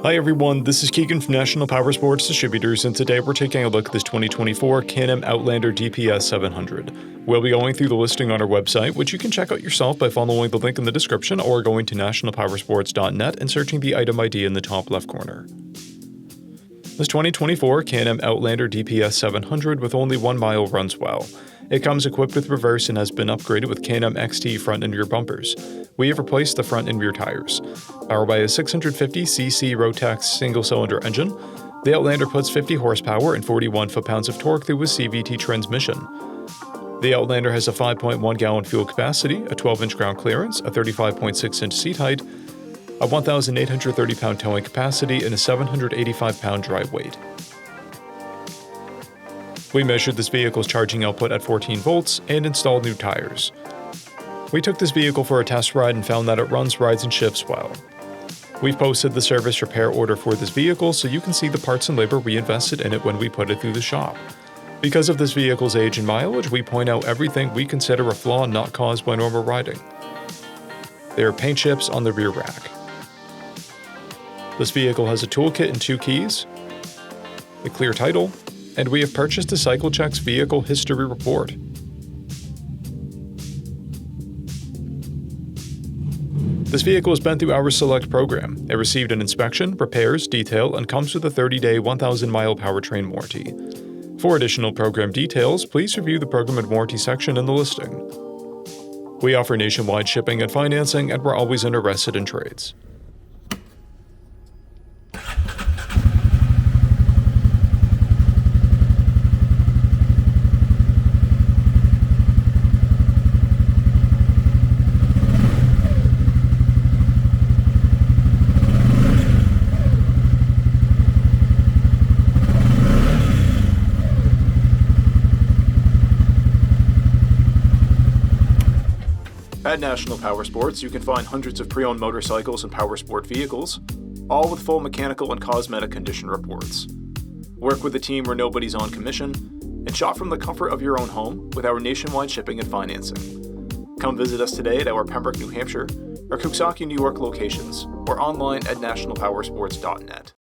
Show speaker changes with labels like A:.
A: Hi everyone, this is Keegan from National Powersports Distributors, and today we're taking a look at this 2024 Can-Am Outlander DPS 700. We'll be going through the listing on our website, which you can check out yourself by following the link in the description or going to nationalpowersports.net and searching the item ID in the top left corner. This 2024 Can-Am Outlander DPS 700 with only 1 mile runs well. It comes equipped with reverse and has been upgraded with Can-Am XT front and rear bumpers. We have replaced the front and rear tires. Powered by a 650cc Rotax single-cylinder engine, the Outlander puts 50 horsepower and 41 foot-pounds of torque through a CVT transmission. The Outlander has a 5.1-gallon fuel capacity, a 12-inch ground clearance, a 35.6-inch seat height, a 1,830-pound towing capacity, and a 785-pound dry weight. We measured this vehicle's charging output at 14 volts and installed new tires. We took this vehicle for a test ride and found that it runs, rides, and shifts well. We've posted the service repair order for this vehicle so you can see the parts and labor we invested in it when we put it through the shop. Because of this vehicle's age and mileage, we point out everything we consider a flaw not caused by normal riding. There are paint chips on the rear rack. This vehicle has a toolkit and 2 keys, a clear title, and we have purchased a CycleCheck's vehicle history report. This vehicle has been through our Select program. It received an inspection, repairs, detail, and comes with a 30-day, 1,000-mile powertrain warranty. For additional program details, please review the program and warranty section in the listing. We offer nationwide shipping and financing, and we're always interested in trades.
B: At National Powersports, you can find hundreds of pre-owned motorcycles and powersport vehicles, all with full mechanical and cosmetic condition reports. Work with a team where nobody's on commission, and shop from the comfort of your own home with our nationwide shipping and financing. Come visit us today at our Pembroke, New Hampshire, or Coxsackie, New York locations, or online at nationalpowersports.net.